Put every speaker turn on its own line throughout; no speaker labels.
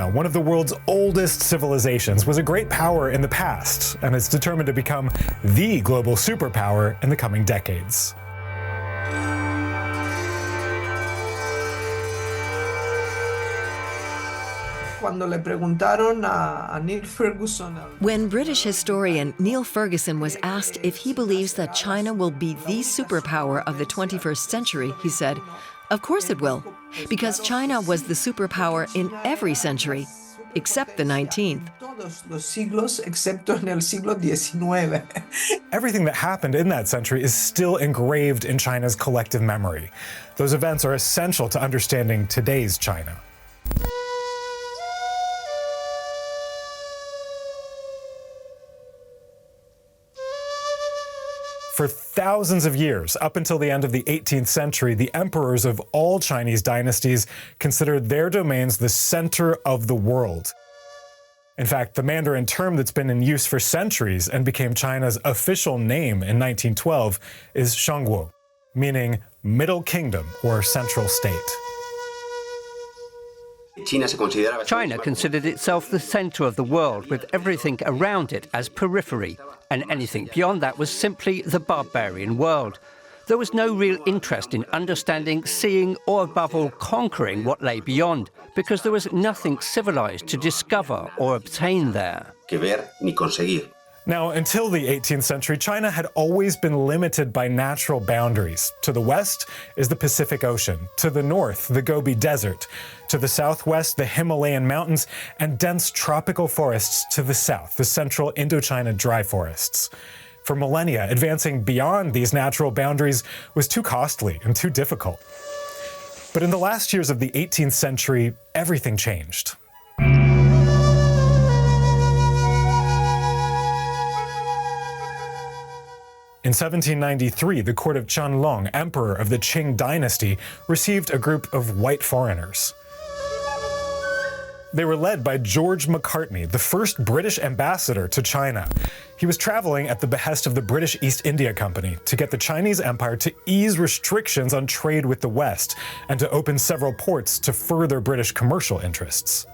China, one of the world's oldest civilizations, was a great power in the past, and is determined to become the global superpower in the coming decades.
When British historian Neil Ferguson was asked if he believes that China will be the superpower of the 21st century, he said, "Of course it will, because China was the superpower in every century, except the 19th.
Everything that happened in that century is still engraved in China's collective memory. Those events are essential to understanding today's China. For thousands of years, up until the end of the 18th century, the emperors of all Chinese dynasties considered their domains the center of the world. In fact, the Mandarin term that's been in use for centuries and became China's official name in 1912 is Shangguo, meaning Middle Kingdom or Central State.
China considered itself the center of the world, with everything around it as periphery, and anything beyond that was simply the barbarian world. There was no real interest in understanding, seeing, or above all conquering what lay beyond, because there was nothing civilized to discover or obtain there.
Now, until the 18th century, China had always been limited by natural boundaries. To the west is the Pacific Ocean, to the north, the Gobi Desert, to the southwest, the Himalayan mountains, and dense tropical forests to the south, the central Indochina dry forests. For millennia, advancing beyond these natural boundaries was too costly and too difficult. But in the last years of the 18th century, everything changed. In 1793, the court of Qianlong, emperor of the Qing dynasty, received a group of white foreigners. They were led by George Macartney, the first British ambassador to China. He was traveling at the behest of the British East India Company to get the Chinese Empire to ease restrictions on trade with the West and to open several ports to further British commercial interests.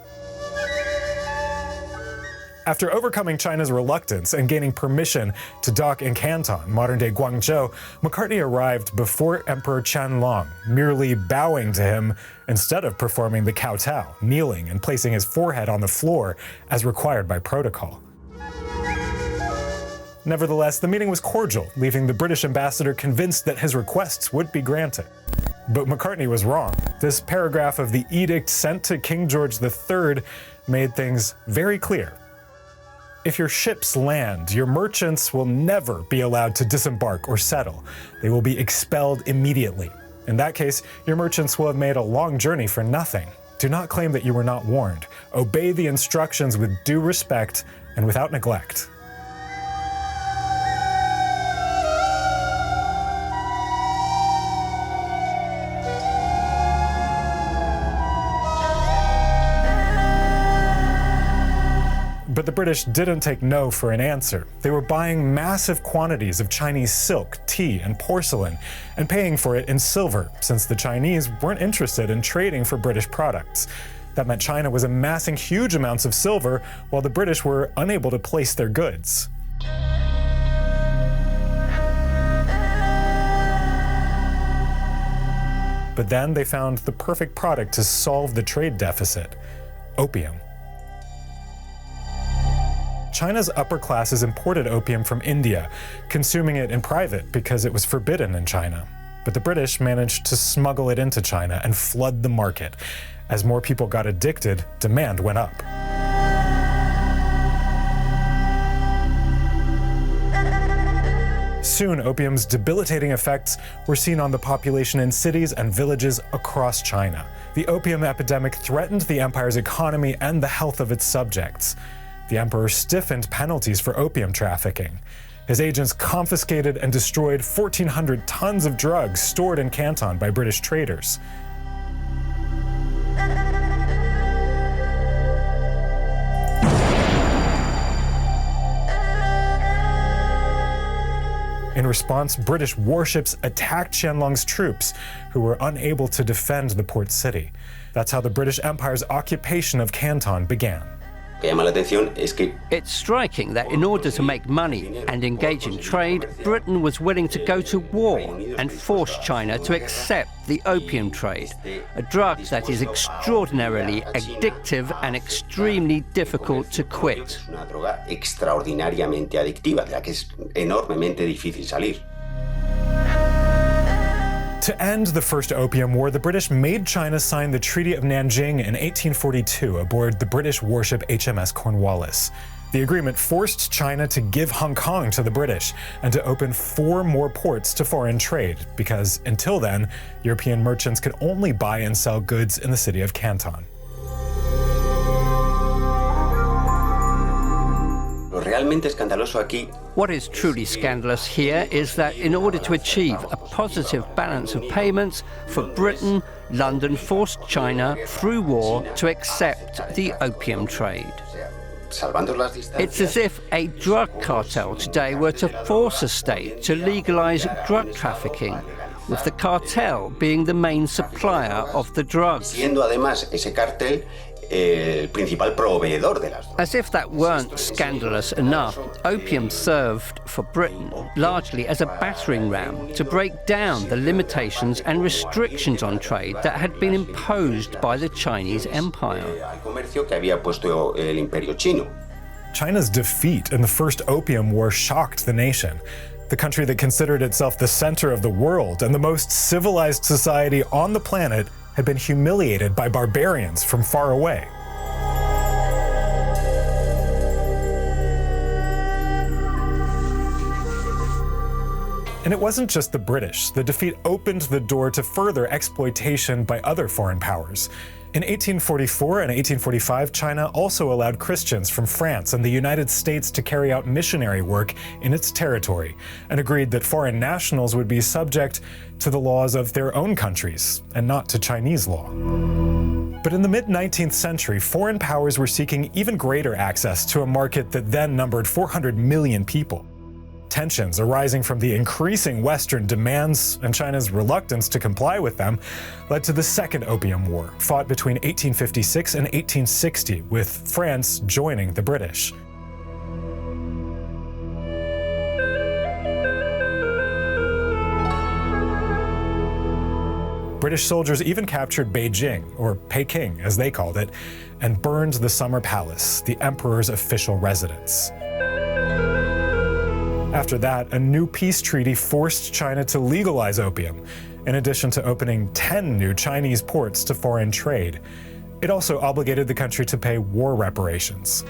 After overcoming China's reluctance and gaining permission to dock in Canton, modern-day Guangzhou, Macartney arrived before Emperor Qianlong, merely bowing to him instead of performing the kowtow, kneeling and placing his forehead on the floor as required by protocol. Nevertheless, the meeting was cordial, leaving the British ambassador convinced that his requests would be granted. But Macartney was wrong. This paragraph of the edict sent to King George III made things very clear. If your ships land, your merchants will never be allowed to disembark or settle. They will be expelled immediately. In that case, your merchants will have made a long journey for nothing. Do not claim that you were not warned. Obey the instructions with due respect and without neglect. But the British didn't take no for an answer. They were buying massive quantities of Chinese silk, tea, and porcelain, and paying for it in silver, since the Chinese weren't interested in trading for British products. That meant China was amassing huge amounts of silver, while the British were unable to place their goods. But then they found the perfect product to solve the trade deficit: opium. China's upper classes imported opium from India, consuming it in private because it was forbidden in China. But the British managed to smuggle it into China and flood the market. As more people got addicted, demand went up. Soon, opium's debilitating effects were seen on the population in cities and villages across China. The opium epidemic threatened the empire's economy and the health of its subjects. The emperor stiffened penalties for opium trafficking. His agents confiscated and destroyed 1,400 tons of drugs stored in Canton by British traders. In response, British warships attacked Qianlong's troops, who were unable to defend the port city. That's how the British Empire's occupation of Canton began.
It's striking that in order to make money and engage in trade, Britain was willing to go to war and force China to accept the opium trade, a drug that is extraordinarily addictive and extremely difficult to quit.
To end the First Opium War, the British made China sign the Treaty of Nanjing in 1842 aboard the British warship HMS Cornwallis. The agreement forced China to give Hong Kong to the British and to open 4 more ports to foreign trade, because until then, European merchants could only buy and sell goods in the city of Canton.
What is truly scandalous here is that in order to achieve a positive balance of payments for Britain, London forced China through war to accept the opium trade. It's as if a drug cartel today were to force a state to legalize drug trafficking, with the cartel being the main supplier of the drugs. As if that weren't scandalous enough, opium served for Britain largely as a battering ram to break down the limitations and restrictions on trade that had been imposed by the Chinese Empire.
China's defeat in the First Opium War shocked the nation. The country that considered itself the center of the world and the most civilized society on the planet had been humiliated by barbarians from far away. And it wasn't just the British. The defeat opened the door to further exploitation by other foreign powers. In 1844 and 1845, China also allowed Christians from France and the United States to carry out missionary work in its territory, and agreed that foreign nationals would be subject to the laws of their own countries, and not to Chinese law. But in the mid-19th century, foreign powers were seeking even greater access to a market that then numbered 400 million people. Tensions arising from the increasing Western demands and China's reluctance to comply with them led to the Second Opium War, fought between 1856 and 1860, with France joining the British. British soldiers even captured Beijing, or Peking as they called it, and burned the Summer Palace, the emperor's official residence. After that, a new peace treaty forced China to legalize opium, in addition to opening 10 new Chinese ports to foreign trade. It also obligated the country to pay war reparations.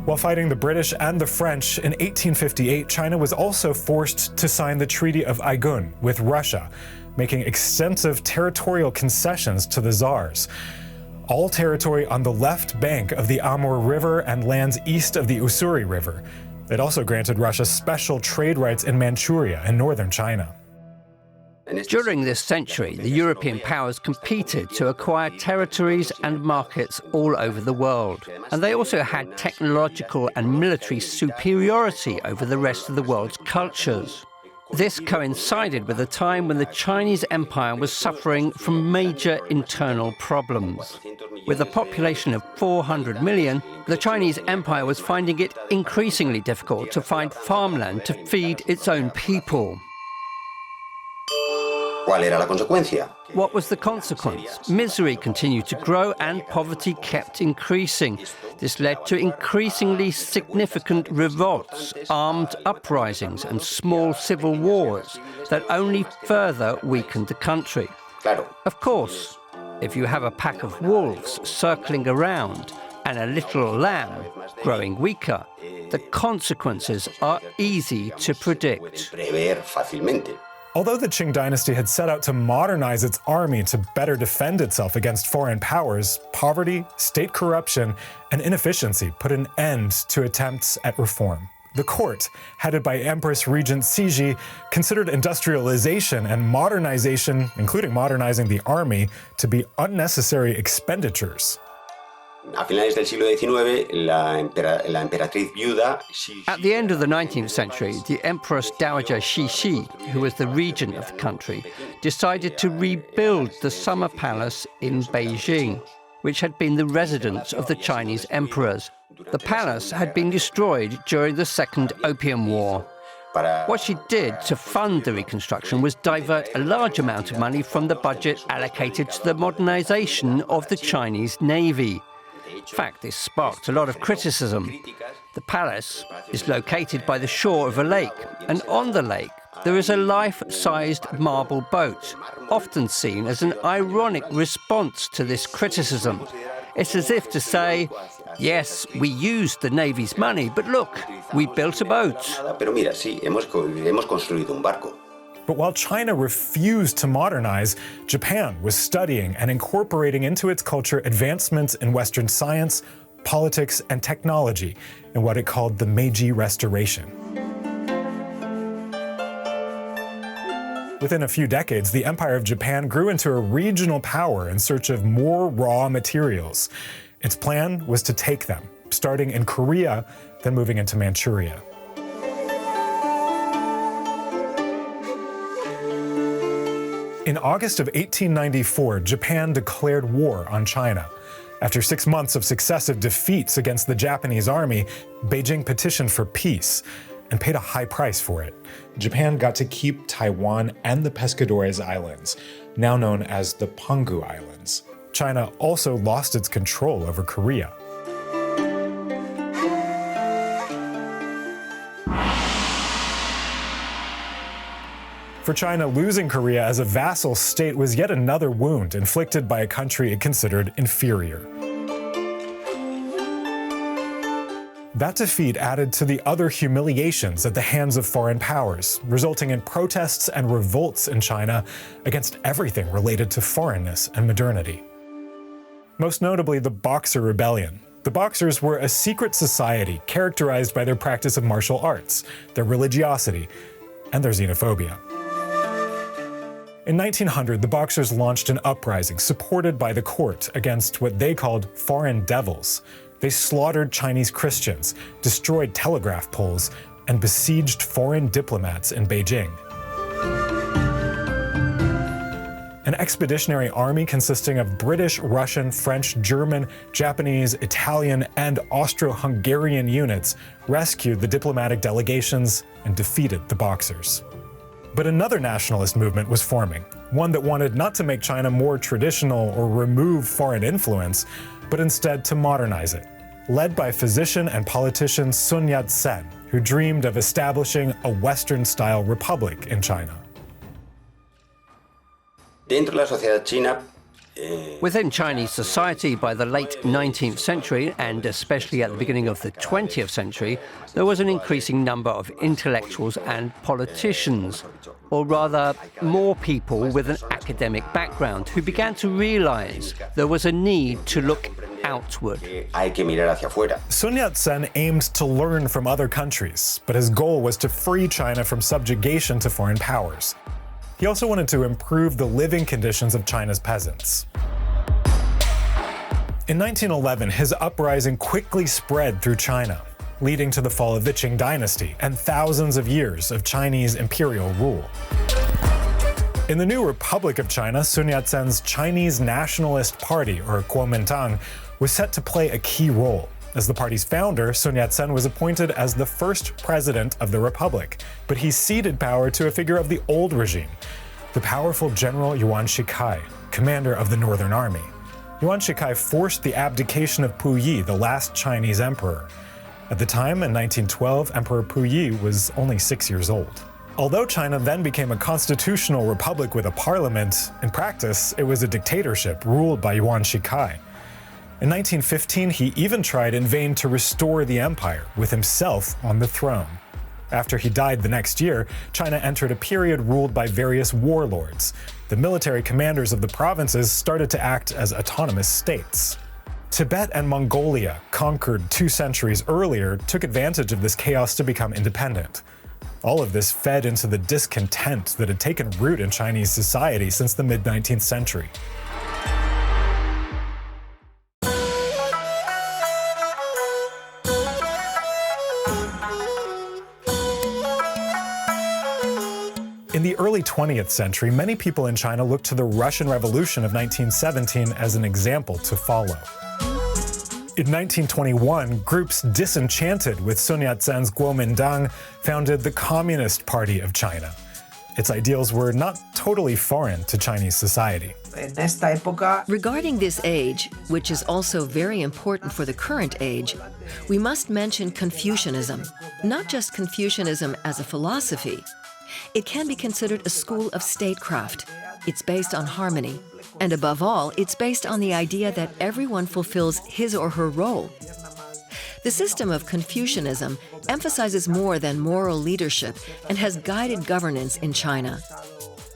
While fighting the British and the French, in 1858, China was also forced to sign the Treaty of Aigun with Russia, making extensive territorial concessions to the Tsars. All territory on the left bank of the Amur River and lands east of the Ussuri River. It also granted Russia special trade rights in Manchuria and northern China.
During this century, the European powers competed to acquire territories and markets all over the world. And they also had technological and military superiority over the rest of the world's cultures. This coincided with a time when the Chinese Empire was suffering from major internal problems. With a population of 400 million, the Chinese Empire was finding it increasingly difficult to find farmland to feed its own people. What was the consequence? Misery continued to grow and poverty kept increasing. This led to increasingly significant revolts, armed uprisings and small civil wars that only further weakened the country. Of course, if you have a pack of wolves circling around and a little lamb growing weaker, the consequences are easy to predict.
Although the Qing dynasty had set out to modernize its army to better defend itself against foreign powers, poverty, state corruption, and inefficiency put an end to attempts at reform. The court, headed by Empress Regent Cixi, considered industrialization and modernization, including modernizing the army, to be unnecessary expenditures.
A finales del siglo XIX, la emperatriz viuda
At the end of the 19th century, the Empress Dowager Cixi, who was the regent of the country, decided to rebuild the summer palace in Beijing, which had been the residence of the Chinese emperors. The palace had been destroyed during the Second Opium War. What she did to fund the reconstruction was divert a large amount of money from the budget allocated to the modernization of the Chinese Navy. In fact, this sparked a lot of criticism. The palace is located by the shore of a lake, and on the lake there is a life-sized marble boat, often seen as an ironic response to this criticism. It's as if to say, yes, we used the Navy's money, but look, we built a boat.
Pero mira, sí, hemos construido un barco.
But while China refused to modernize, Japan was studying and incorporating into its culture advancements in Western science, politics, and technology in what it called the Meiji Restoration. Within a few decades, the Empire of Japan grew into a regional power in search of more raw materials. Its plan was to take them, starting in Korea, then moving into Manchuria. In August of 1894, Japan declared war on China. After 6 months of successive defeats against the Japanese army, Beijing petitioned for peace and paid a high price for it. Japan got to keep Taiwan and the Pescadores Islands, now known as the Penghu Islands. China also lost its control over Korea. For China, losing Korea as a vassal state was yet another wound inflicted by a country it considered inferior. That defeat added to the other humiliations at the hands of foreign powers, resulting in protests and revolts in China against everything related to foreignness and modernity. Most notably, the Boxer Rebellion. The Boxers were a secret society characterized by their practice of martial arts, their religiosity, and their xenophobia. In 1900, the Boxers launched an uprising supported by the court against what they called foreign devils. They slaughtered Chinese Christians, destroyed telegraph poles, and besieged foreign diplomats in Beijing. An expeditionary army consisting of British, Russian, French, German, Japanese, Italian, and Austro-Hungarian units rescued the diplomatic delegations and defeated the Boxers. But another nationalist movement was forming, one that wanted not to make China more traditional or remove foreign influence, but instead to modernize it, led by physician and politician Sun Yat-sen, who dreamed of establishing a Western-style republic in China.
Dentro de la sociedad china,
Within Chinese society by the late 19th century, and especially at the beginning of the 20th century, there was an increasing number of intellectuals and politicians, or rather, more people with an academic background who began to realize there was a need to look outward.
hay que mirar hacia afuera.
Sun Yat-sen aimed to learn from other countries, but his goal was to free China from subjugation to foreign powers. He also wanted to improve the living conditions of China's peasants. In 1911, his uprising quickly spread through China, leading to the fall of the Qing dynasty and thousands of years of Chinese imperial rule. In the new Republic of China, Sun Yat-sen's Chinese Nationalist Party, or Kuomintang, was set to play a key role. As the party's founder, Sun Yat-sen was appointed as the first president of the republic, but he ceded power to a figure of the old regime, the powerful General Yuan Shikai, commander of the Northern Army. Yuan Shikai forced the abdication of Puyi, the last Chinese emperor. At the time, in 1912, Emperor Puyi was only 6 years old. Although China then became a constitutional republic with a parliament, in practice, it was a dictatorship ruled by Yuan Shikai. In 1915, he even tried in vain to restore the empire, with himself on the throne. After he died the next year, China entered a period ruled by various warlords. The military commanders of the provinces started to act as autonomous states. Tibet and Mongolia, conquered 2 centuries earlier, took advantage of this chaos to become independent. All of this fed into the discontent that had taken root in Chinese society since the mid-19th century. In the early 20th century, many people in China looked to the Russian Revolution of 1917 as an example to follow. In 1921, groups disenchanted with Sun Yat-sen's Kuomintang founded the Communist Party of China. Its ideals were not totally foreign to Chinese society.
Regarding this age, which is also very important for the current age, we must mention Confucianism. Not just Confucianism as a philosophy. It can be considered a school of statecraft. It's based on harmony. And above all, it's based on the idea that everyone fulfills his or her role. The system of Confucianism emphasizes more than moral leadership and has guided governance in China.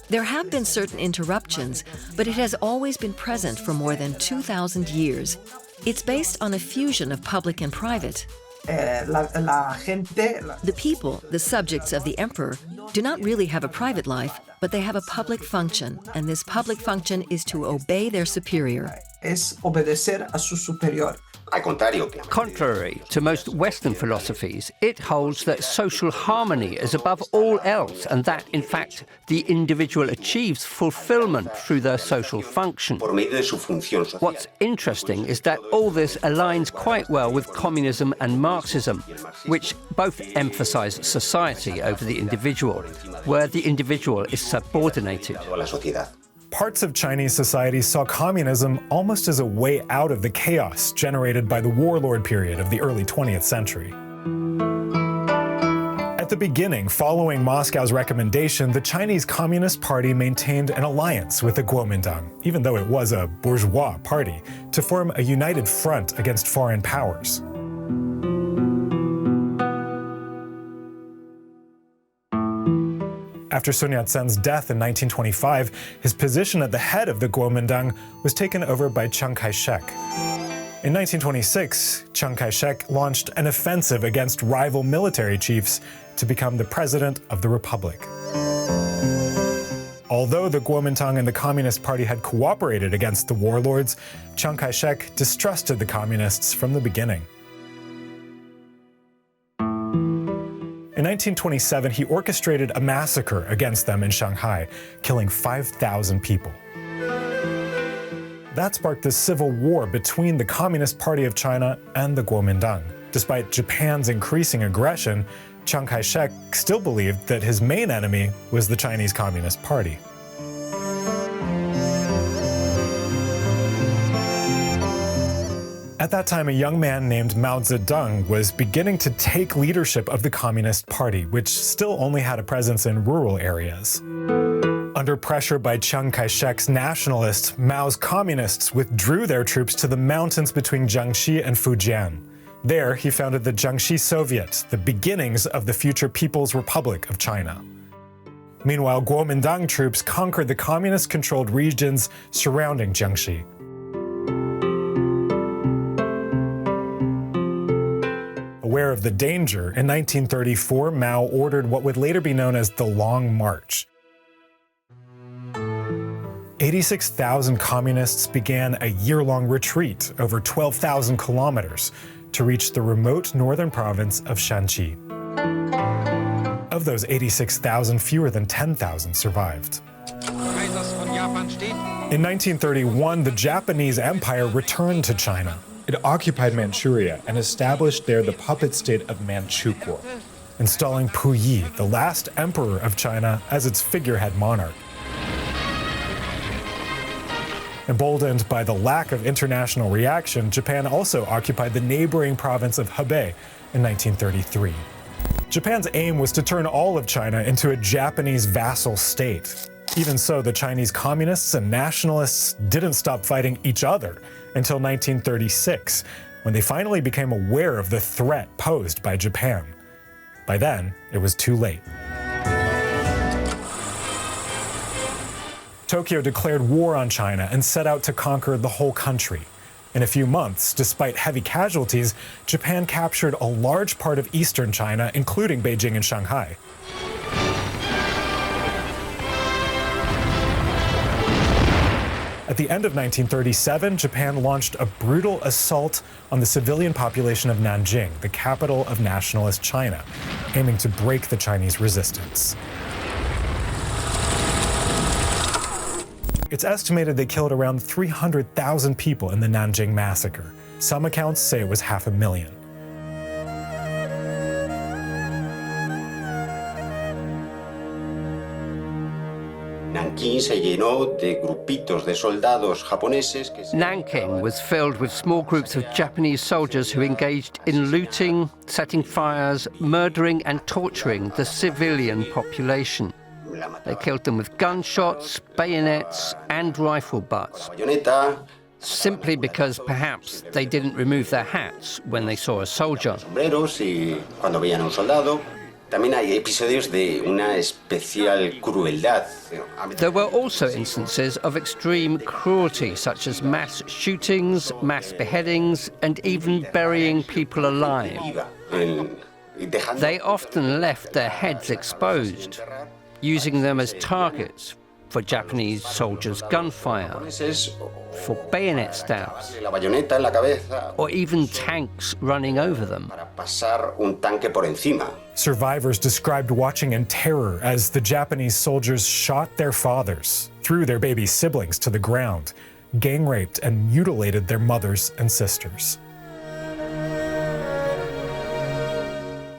There have been certain interruptions, but it has always been present for more than 2,000 years. It's based on a fusion of public and private. The people, the subjects of the emperor, do not really have a private life, but they have a public function, and this public function is to obey their superior.
Contrary to most Western philosophies, it holds that social harmony is above all else, and that, in fact, the individual achieves fulfillment through their social function. What's interesting is that all this aligns quite well with communism and Marxism, which both emphasize society over the individual, where the individual is subordinated.
Parts of Chinese society saw communism almost as a way out of the chaos generated by the warlord period of the early 20th century. At the beginning, following Moscow's recommendation, the Chinese Communist Party maintained an alliance with the Kuomintang, even though it was a bourgeois party, to form a united front against foreign powers. After Sun Yat-sen's death in 1925, his position at the head of the Kuomintang was taken over by Chiang Kai-shek. In 1926, Chiang Kai-shek launched an offensive against rival military chiefs to become the president of the republic. Although the Kuomintang and the Communist Party had cooperated against the warlords, Chiang Kai-shek distrusted the communists from the beginning. In 1927, he orchestrated a massacre against them in Shanghai, killing 5,000 people. That sparked the civil war between the Communist Party of China and the Kuomintang. Despite Japan's increasing aggression, Chiang Kai-shek still believed that his main enemy was the Chinese Communist Party. At that time, a young man named Mao Zedong was beginning to take leadership of the Communist Party, which still only had a presence in rural areas. Under pressure by Chiang Kai-shek's nationalists, Mao's communists withdrew their troops to the mountains between Jiangxi and Fujian. There, he founded the Jiangxi Soviet, the beginnings of the future People's Republic of China. Meanwhile, Kuomintang troops conquered the communist-controlled regions surrounding Jiangxi. Aware of the danger, in 1934, Mao ordered what would later be known as the Long March. 86,000 communists began a year-long retreat over 12,000 kilometers to reach the remote northern province of Shanxi. Of those 86,000, fewer than 10,000 survived. In 1931, the Japanese Empire returned to China. It occupied Manchuria and established there the puppet state of Manchukuo, installing Puyi, the last emperor of China, as its figurehead monarch. Emboldened by the lack of international reaction, Japan also occupied the neighboring province of Hebei in 1933. Japan's aim was to turn all of China into a Japanese vassal state. Even so, the Chinese communists and nationalists didn't stop fighting each other until 1936, when they finally became aware of the threat posed by Japan. By then, it was too late. Tokyo declared war on China and set out to conquer the whole country. In a few months, despite heavy casualties, Japan captured a large part of eastern China, including Beijing and Shanghai. At the end of 1937, Japan launched a brutal assault on the civilian population of Nanjing, the capital of nationalist China, aiming to break the Chinese resistance. It's estimated they killed around 300,000 people in the Nanjing massacre. Some accounts say it was 500,000.
Nanking was filled with small groups of Japanese soldiers who engaged in looting, setting fires, murdering and torturing the civilian population. They killed them with gunshots, bayonets and rifle butts, simply because perhaps they didn't remove their hats when they saw a soldier. There were also instances of extreme cruelty, such as mass shootings, mass beheadings, and even burying people alive. They often left their heads exposed, using them as targets for Japanese soldiers' gunfire, for bayonet stabs, or even tanks running over them.
Survivors described watching in terror as the Japanese soldiers shot their fathers, threw their baby siblings to the ground, gang raped and mutilated their mothers and sisters.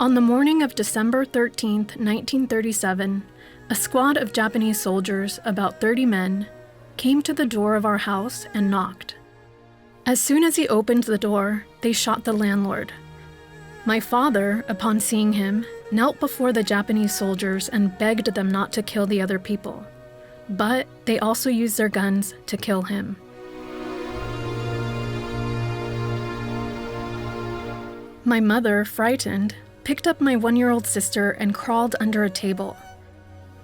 On the morning of December 13th, 1937, a squad of Japanese soldiers, about 30 men, came to the door of our house and knocked. As soon as he opened the door, they shot the landlord. My father, upon seeing him, knelt before the Japanese soldiers and begged them not to kill the other people. But they also used their guns to kill him. My mother, frightened, picked up my 1-year-old sister and crawled under a table.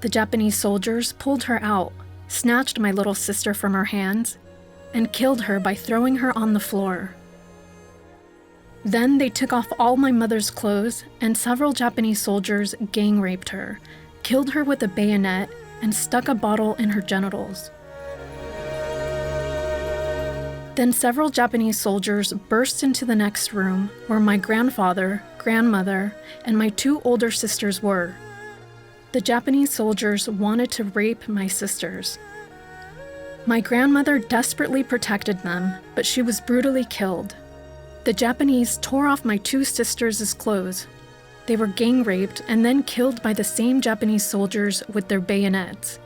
The Japanese soldiers pulled her out, snatched my little sister from her hands, and killed her by throwing her on the floor. Then they took off all my mother's clothes, and several Japanese soldiers gang raped her, killed her with a bayonet, and stuck a bottle in her genitals. Then several Japanese soldiers burst into the next room where my grandfather, grandmother, and my 2 older sisters were. The Japanese soldiers wanted to rape my sisters. My grandmother desperately protected them, but she was brutally killed. The Japanese tore off my 2 sisters' clothes. They were gang raped and then killed by the same Japanese soldiers with their bayonets.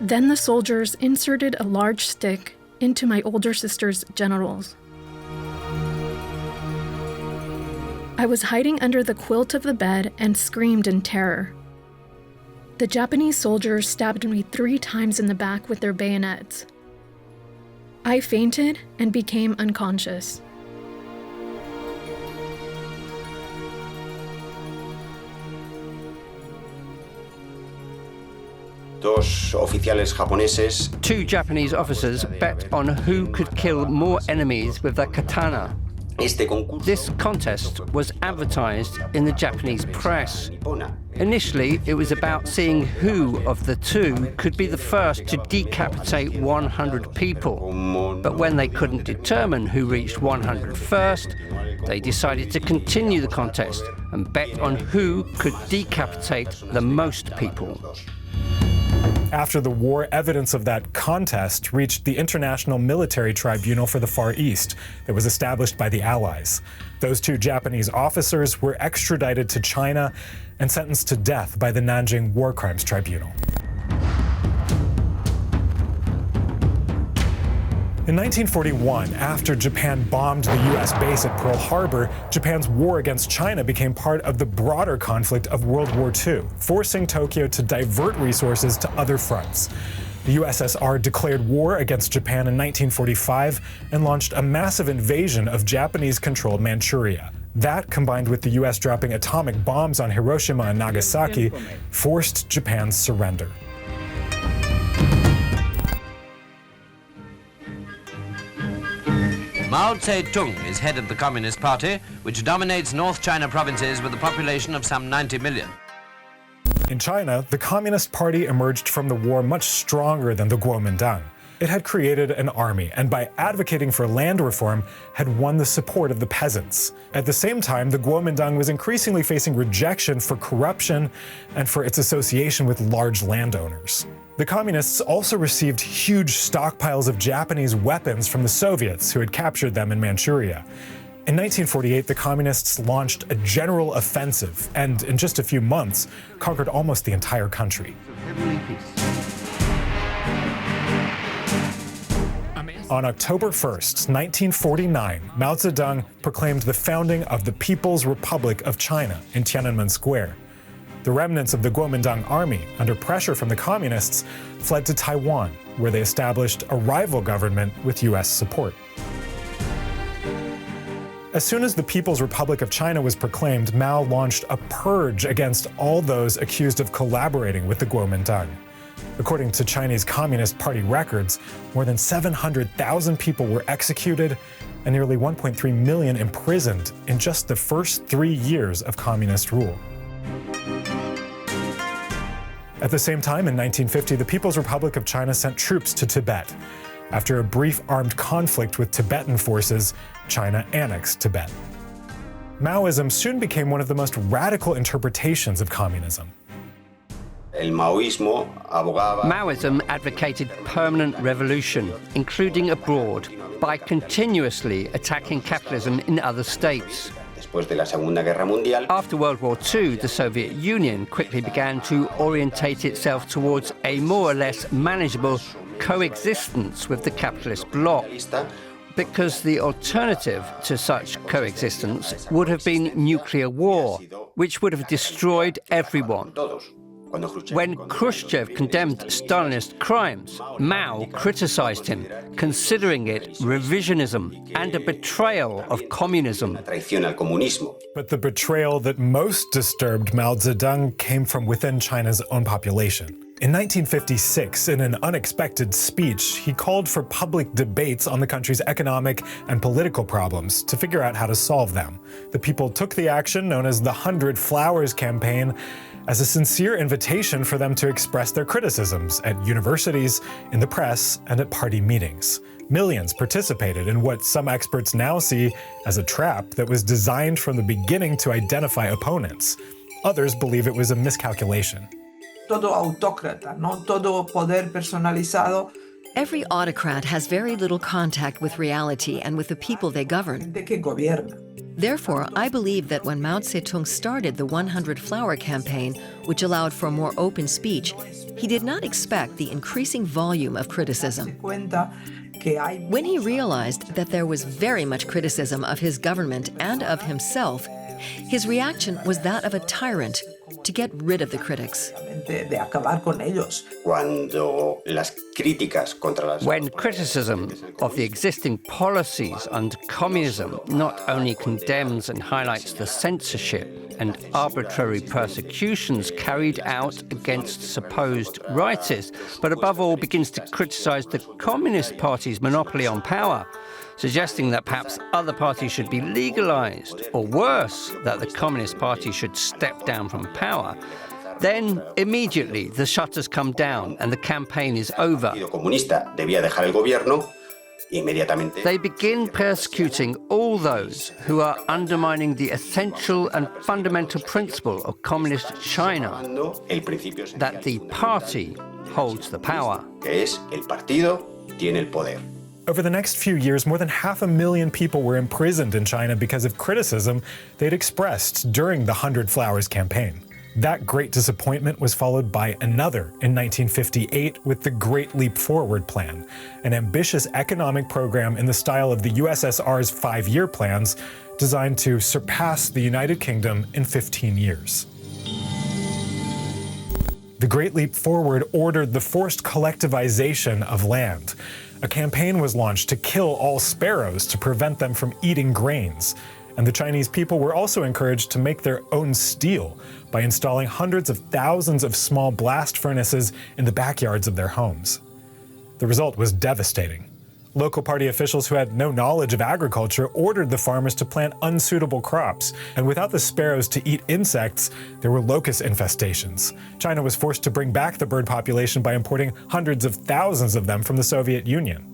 Then the soldiers inserted a large stick into my older sister's genitals. I was hiding under the quilt of the bed and screamed in terror. The Japanese soldiers stabbed me 3 times in the back with their bayonets. I fainted and became unconscious.
Two Japanese officers bet on who could kill more enemies with their katana. This contest was advertised in the Japanese press. Initially, it was about seeing who of the 2 could be the first to decapitate 100 people. But when they couldn't determine who reached 100 first, they decided to continue the contest and bet on who could decapitate the most people.
After the war, evidence of that contest reached the International Military Tribunal for the Far East that was established by the Allies. Those 2 Japanese officers were extradited to China and sentenced to death by the Nanjing War Crimes Tribunal. In 1941, after Japan bombed the U.S. base at Pearl Harbor, Japan's war against China became part of the broader conflict of World War II, forcing Tokyo to divert resources to other fronts. The USSR declared war against Japan in 1945 and launched a massive invasion of Japanese-controlled Manchuria. That, combined with the U.S. dropping atomic bombs on Hiroshima and Nagasaki, forced Japan's surrender.
Mao Zedong is head of the Communist Party, which dominates North China provinces with a population of some 90 million.
In China, the Communist Party emerged from the war much stronger than the Kuomintang. It had created an army, and by advocating for land reform, had won the support of the peasants. At the same time, the Kuomintang was increasingly facing rejection for corruption and for its association with large landowners. The communists also received huge stockpiles of Japanese weapons from the Soviets, who had captured them in Manchuria. In 1948, the communists launched a general offensive, and in just a few months, conquered almost the entire country. On October 1st, 1949, Mao Zedong proclaimed the founding of the People's Republic of China in Tiananmen Square. The remnants of the Kuomintang army, under pressure from the communists, fled to Taiwan, where they established a rival government with US support. As soon as the People's Republic of China was proclaimed, Mao launched a purge against all those accused of collaborating with the Kuomintang. According to Chinese Communist Party records, more than 700,000 people were executed and nearly 1.3 million imprisoned in just the first 3 years of communist rule. At the same time, in 1950, the People's Republic of China sent troops to Tibet. After a brief armed conflict with Tibetan forces, China annexed Tibet. Maoism soon became one of the most radical interpretations of communism.
Maoism advocated permanent revolution, including abroad, by continuously attacking capitalism in other states. After World War II, the Soviet Union quickly began to orientate itself towards a more or less manageable coexistence with the capitalist bloc, because the alternative to such coexistence would have been nuclear war, which would have destroyed everyone. When Khrushchev condemned Stalinist crimes, Mao criticized him, considering it revisionism and a betrayal of communism.
But the betrayal that most disturbed Mao Zedong came from within China's own population. In 1956, in an unexpected speech, he called for public debates on the country's economic and political problems to figure out how to solve them. The people took the action known as the 100 Flowers campaign as a sincere invitation for them to express their criticisms at universities, in the press, and at party meetings. Millions participated in what some experts now see as a trap that was designed from the beginning to identify opponents. Others believe it was a miscalculation.
Todo autócrata, ¿no? Todo poder personalizado.
Every autocrat has very little contact with reality and with the people they govern.
De que gobierna.
Therefore, I believe that when Mao Zedong started the 100 Flower campaign, which allowed for more open speech, he did not expect the increasing volume of criticism. When he realized that there was very much criticism of his government and of himself, his reaction was that of a tyrant, to get rid of the critics.
When criticism of the existing policies under communism not only condemns and highlights the censorship and arbitrary persecutions carried out against supposed rightists, but above all begins to criticize the Communist Party's monopoly on power, suggesting that perhaps other parties should be legalized, or worse, that the Communist Party should step down from power, then immediately the shutters come down and the campaign is over. They begin persecuting all those who are undermining the essential and fundamental principle of communist China, that the party holds the power.
Over the next few years, more than 500,000 people were imprisoned in China because of criticism they'd expressed during the 100 Flowers campaign. That great disappointment was followed by another in 1958 with the Great Leap Forward Plan, an ambitious economic program in the style of the USSR's 5-year plans designed to surpass the United Kingdom in 15 years. The Great Leap Forward ordered the forced collectivization of land. A campaign was launched to kill all sparrows to prevent them from eating grains. And the Chinese people were also encouraged to make their own steel by installing hundreds of thousands of small blast furnaces in the backyards of their homes. The result was devastating. Local party officials who had no knowledge of agriculture ordered the farmers to plant unsuitable crops. And without the sparrows to eat insects, there were locust infestations. China was forced to bring back the bird population by importing hundreds of thousands of them from the Soviet Union.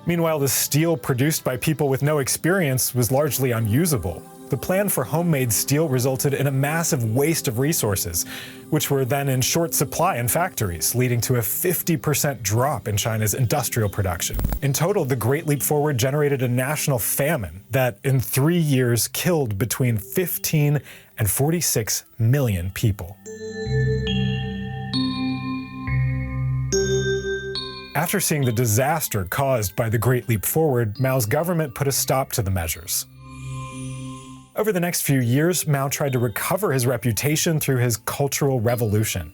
Meanwhile, the steel produced by people with no experience was largely unusable. The plan for homemade steel resulted in a massive waste of resources, which were then in short supply in factories, leading to a 50% drop in China's industrial production. In total, the Great Leap Forward generated a national famine that, in 3 years, killed between 15 and 46 million people. After seeing the disaster caused by the Great Leap Forward, Mao's government put a stop to the measures. Over the next few years, Mao tried to recover his reputation through his Cultural Revolution.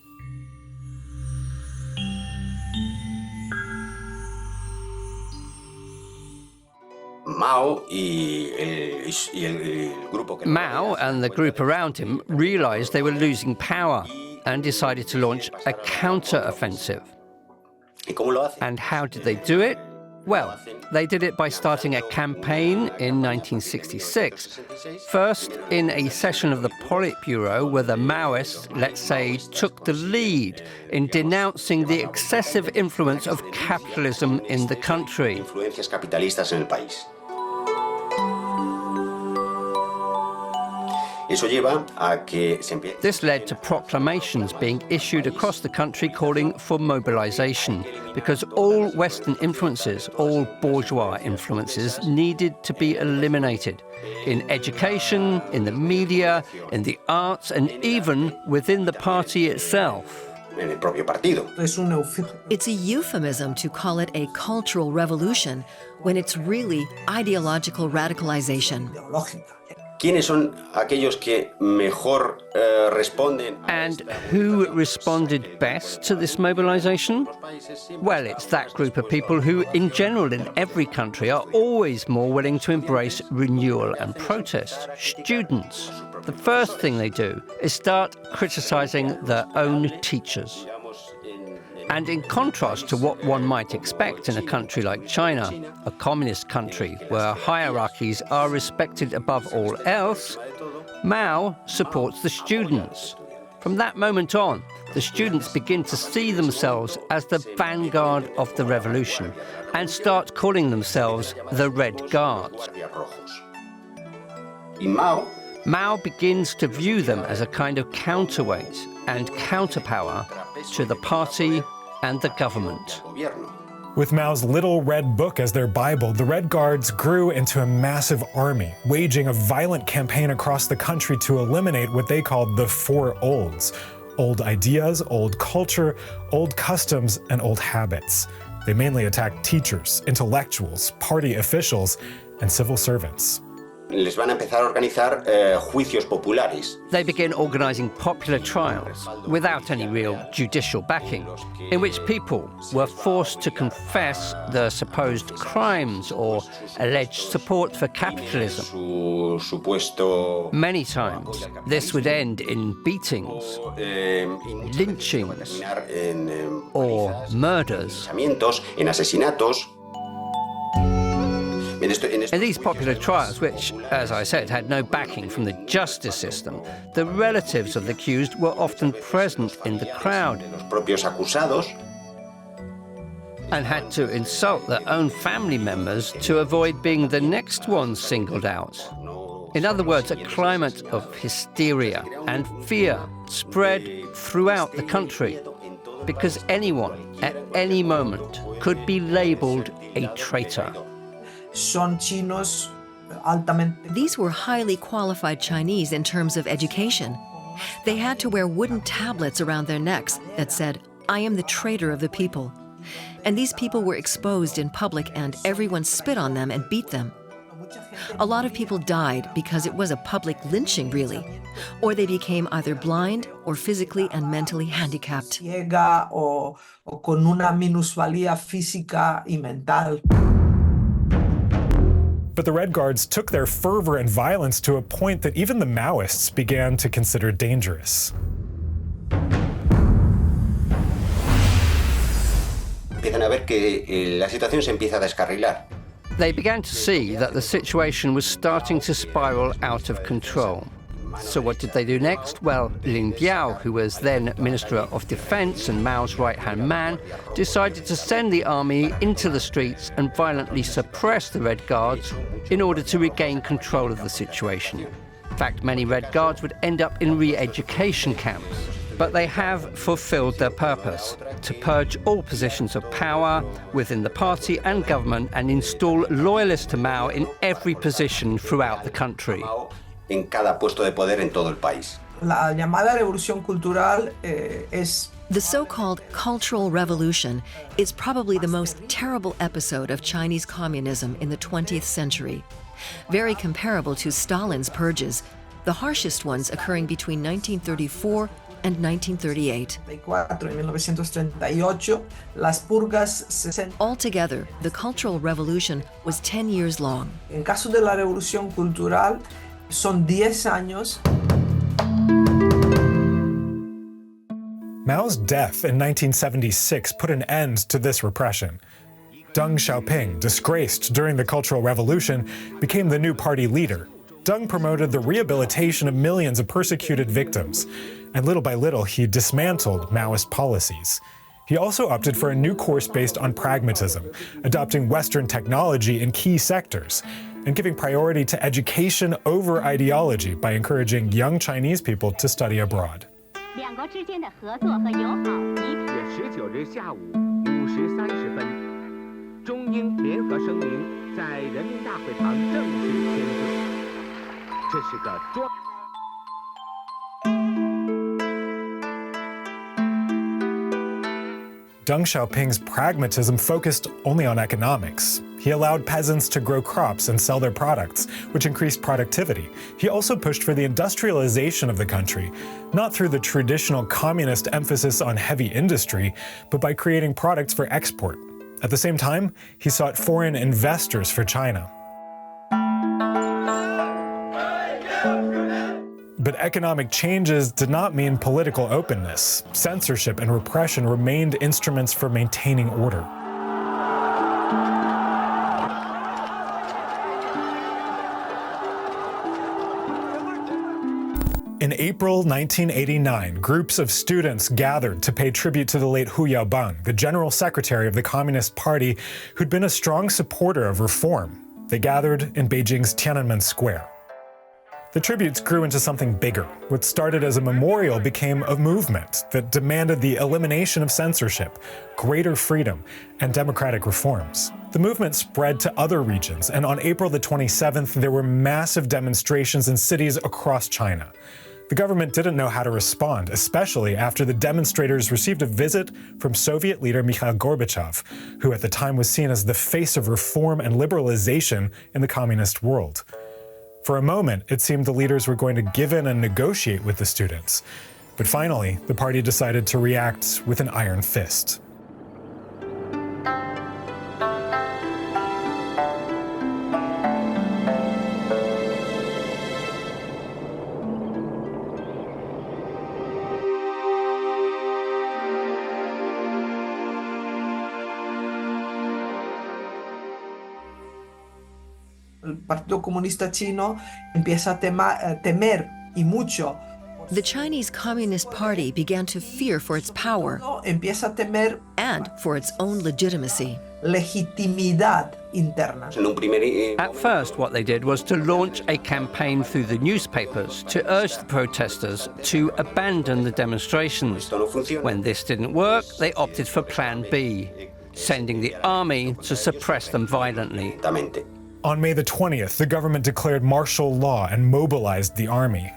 Mao
and the group around him realized they were losing power and decided to launch a counter-offensive. And how did they do it? Well, they did it by starting a campaign in 1966. First, in a session of the Politburo where the Maoists, let's say, took the lead in denouncing the excessive influence of capitalism in the country. This led to proclamations being issued across the country calling for mobilization, because all Western influences, all bourgeois influences, needed to be eliminated in education, in the media, in the arts, and even within the party itself.
It's a euphemism to call it a cultural revolution when it's really ideological radicalization.
¿Quiénes son aquellos que mejor responden?
And who responded best to this mobilization? Well, it's that group of people who, in general, in every country, are always more willing to embrace renewal and protest. Students. The first thing they do is start criticizing their own teachers. And in contrast to what one might expect in a country like China, a communist country where hierarchies are respected above all else, Mao supports the students. From that moment on, the students begin to see themselves as the vanguard of the revolution and start calling themselves the Red Guards. Mao begins to view them as a kind of counterweight and counterpower to the party and the government.
With Mao's Little Red Book as their Bible, the Red Guards grew into a massive army, waging a violent campaign across the country to eliminate what they called the Four Olds: old ideas, old culture, old customs, and old habits. They mainly attacked teachers, intellectuals, party officials, and civil servants.
Les van a empezar a organizar juicios populares.
They begin organizing popular trials without any real judicial backing, in which people were forced to confess their supposed crimes or alleged support for capitalism. Many times, this would end in beatings, lynchings, or murders.
En asesinatos.
In these popular trials, which, as I said, had no backing from the justice system, the relatives of the accused were often present in the crowd and had to insult their own family members to avoid being the next ones singled out. In other words, a climate of hysteria and fear spread throughout the country, because anyone, at any moment, could be labeled a traitor.
These were highly qualified Chinese in terms of education. They had to wear wooden tablets around their necks that said, "I am the traitor of the people." And these people were exposed in public and everyone spit on them and beat them. A lot of people died because it was a public lynching, really. Or they became either blind or physically and mentally handicapped.
O con una minusvalía física y mental.
But the Red Guards took their fervor and violence to a point that even the Maoists began to consider dangerous.
Empiezan a ver que la situación se empieza a descarrilar.
They began to see that the situation was starting to spiral out of control. So what did they do next? Well, Lin Biao, who was then Minister of Defense and Mao's right-hand man, decided to send the army into the streets and violently suppress the Red Guards in order to regain control of the situation. In fact, many Red Guards would end up in re-education camps. But they have fulfilled their purpose, to purge all positions of power within the party and government and install loyalists to Mao in every position throughout the country.
En cada puesto de poder en todo el país.
La llamada revolución cultural es
The so-called Cultural Revolution is probably the most terrible episode of Chinese communism in the 20th century. Very comparable to Stalin's purges, the harshest ones occurring between 1934 and 1938.
y 1938, las purgas
Altogether, the Cultural Revolution was 10 years long.
En caso de la revolución cultural, son 10 años.
Mao's death in 1976 put an end to this repression. Deng Xiaoping, disgraced during the Cultural Revolution, became the new party leader. Deng promoted the rehabilitation of millions of persecuted victims, and little by little he dismantled Maoist policies. He also opted for a new course based on pragmatism, adopting Western technology in key sectors, and giving priority to education over ideology by encouraging young Chinese people to study abroad.
两国之间的合作和友好已19日下午5时30分，中英联合声明在人民大会堂正式签字。这是个庄。
Deng Xiaoping's pragmatism focused only on economics. He allowed peasants to grow crops and sell their products, which increased productivity. He also pushed for the industrialization of the country, not through the traditional communist emphasis on heavy industry, but by creating products for export. At the same time, he sought foreign investors for China. But economic changes did not mean political openness. Censorship and repression remained instruments for maintaining order. In April 1989, groups of students gathered to pay tribute to the late Hu Yaobang, the general secretary of the Communist Party, who'd been a strong supporter of reform. They gathered in Beijing's Tiananmen Square. The tributes grew into something bigger. What started as a memorial became a movement that demanded the elimination of censorship, greater freedom, and democratic reforms. The movement spread to other regions, and on April the 27th, there were massive demonstrations in cities across China. The government didn't know how to respond, especially after the demonstrators received a visit from Soviet leader Mikhail Gorbachev, who at the time was seen as the face of reform and liberalization in the communist world. For a moment, it seemed the leaders were going to give in and negotiate with the students. But finally, the party decided to react with an iron fist.
El Partido Comunista Chino empieza a temer y mucho.
The Chinese Communist Party began to fear for its power
Empieza a temer
and for its own legitimacy.
legitimidad interna.
En un primer
At first, what they did was to launch a campaign through the newspapers to urge the protesters to abandon the demonstrations.
esto no funciona.
When this didn't work, they opted for Plan B, sending the army to suppress them violently.
Exactamente.
On May the 20th, the government declared martial law and mobilized the army.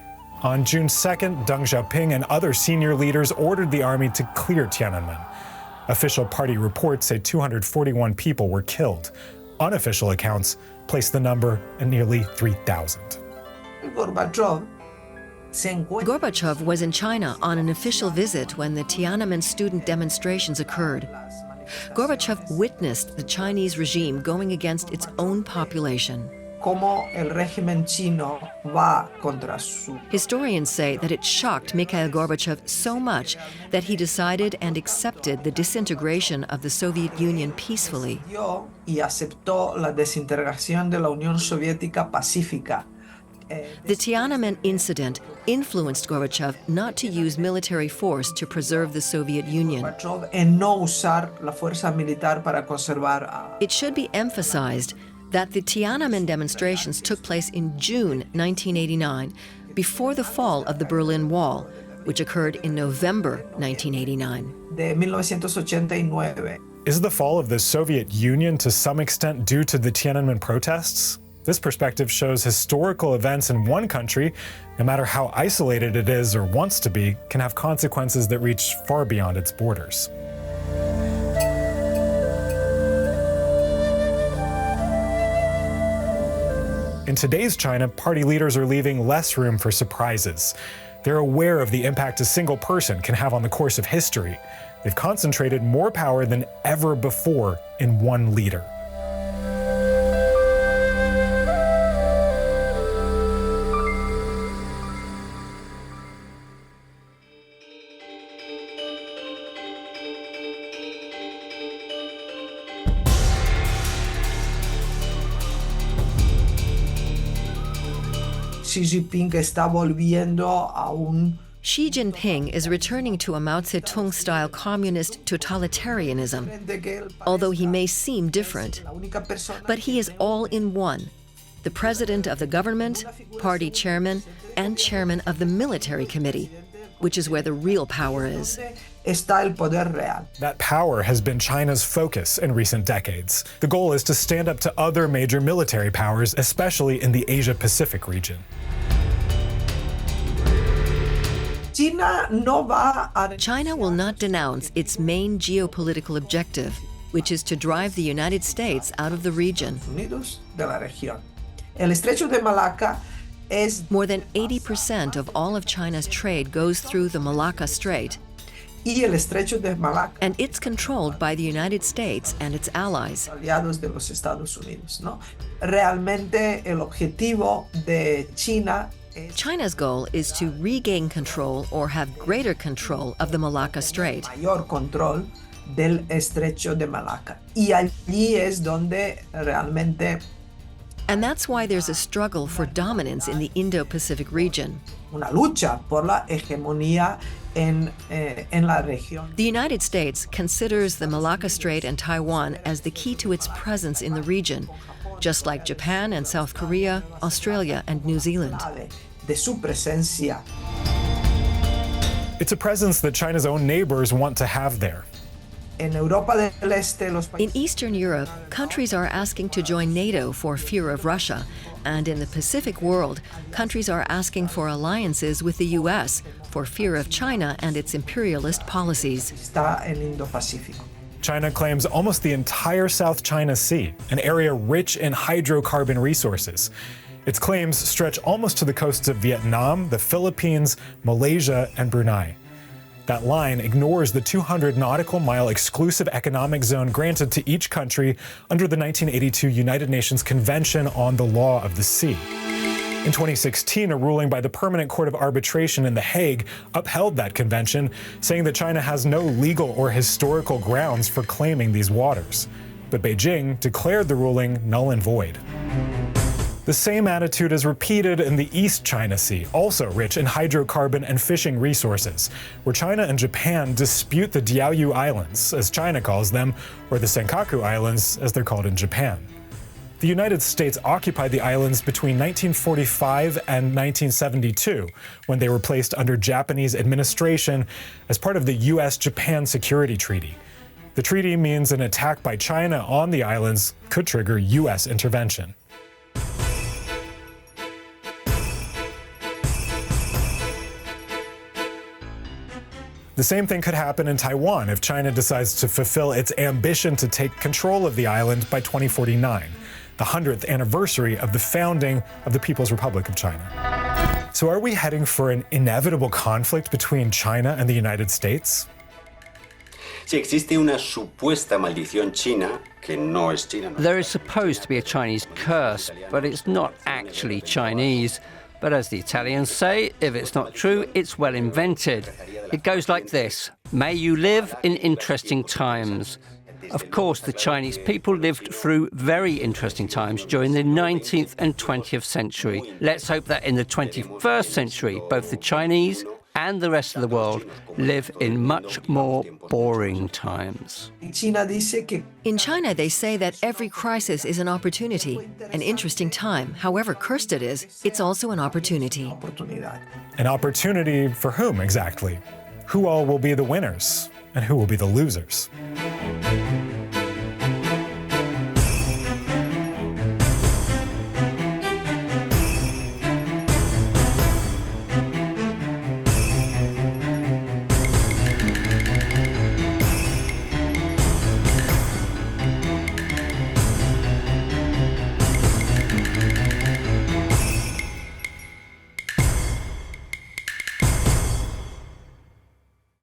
On June 2nd, Deng Xiaoping and other senior leaders ordered the army to clear Tiananmen. Official party reports say 241 people were killed. Unofficial accounts place the number at nearly 3,000.
Gorbachev se encuentra
Gorbachev was in China on an official visit when the Tiananmen student demonstrations occurred. Gorbachev witnessed the Chinese regime going against its own population.
cómo el régimen chino va contra su...
Historians say that it shocked Mikhail Gorbachev so much that he decided and accepted the disintegration of the Soviet Union peacefully.
Y aceptó la desintegración de la Unión Soviética pacífica.
The Tiananmen incident influenced Gorbachev not to use military force to preserve the Soviet Union.
En no usar la fuerza militar para conservar.
It should be emphasized that the Tiananmen demonstrations took place in June 1989, before the fall of the Berlin Wall, which occurred in November 1989.
De 1989.
Is the fall of the Soviet Union to some extent due to the Tiananmen protests? This perspective shows historical events in one country, no matter how isolated it is or wants to be, can have consequences that reach far beyond its borders. In today's China, party leaders are leaving less room for surprises. They're aware of the impact a single person can have on the course of history. They've concentrated more power than ever before in one leader.
Xi Jinping está volviendo a un...
Xi Jinping is returning to a Mao Zedong-style communist totalitarianism, although he may seem different. But he is all in one, the president of the government, party chairman, and chairman of the military committee, which is where the real power is.
Está el poder real.
That power has been China's focus in recent decades. The goal is to stand up to other major military powers, especially in the Asia-Pacific region.
China will not denounce its main geopolitical objective, which is to drive the United States out of the region. More than 80% of all of China's trade goes through the Malacca Strait, and it's controlled by the United States and its allies. China's goal is to regain control or have greater control of the Malacca Strait.
Del estrecho de Malaca. Y allí es donde realmente...
And that's why there's a struggle for dominance in the Indo-Pacific region.
Una lucha por la hegemonía en la región.
The United States considers the Malacca Strait and Taiwan as the key to its presence in the region, just like Japan and South Korea, Australia and New Zealand.
De su presencia.
It's a presence that China's own neighbors want to have there.
En Europa del Este, los
In Eastern Europe, countries are asking to join NATO for fear of Russia, and in the Pacific world, countries are asking for alliances with the U.S. for fear of China and its imperialist policies.
Está en Indo-Pacífico.
China claims almost the entire South China Sea, an area rich in hydrocarbon resources. Its claims stretch almost to the coasts of Vietnam, the Philippines, Malaysia, and Brunei. That line ignores the 200 nautical mile exclusive economic zone granted to each country under the 1982 United Nations Convention on the Law of the Sea. In 2016, a ruling by the Permanent Court of Arbitration in The Hague upheld that convention, saying that China has no legal or historical grounds for claiming these waters. But Beijing declared the ruling null and void. The same attitude is repeated in the East China Sea, also rich in hydrocarbon and fishing resources, where China and Japan dispute the Diaoyu Islands, as China calls them, or the Senkaku Islands, as they're called in Japan. The United States occupied the islands between 1945 and 1972, when they were placed under Japanese administration as part of the U.S.-Japan Security Treaty. The treaty means an attack by China on the islands could trigger U.S. intervention. The same thing could happen in Taiwan if China decides to fulfill its ambition to take control of the island by 2049, the 100th anniversary of the founding of the People's Republic of China. So are we heading for an inevitable conflict between China and the United States?
Sí, existe una supuesta maldición china que no es china.
There is supposed to be a Chinese curse, but it's not actually Chinese. But as the Italians say, if it's not true, it's well invented. It goes like this: may you live in interesting times. Of course, the Chinese people lived through very interesting times during the 19th and 20th century. Let's hope that in the 21st century, both the Chinese and the rest of the world live in much more boring times.
In China, they say that every crisis is an opportunity. An interesting time, however cursed it is, it's also an opportunity.
An opportunity for whom exactly? Who all will be the winners and who will be the losers?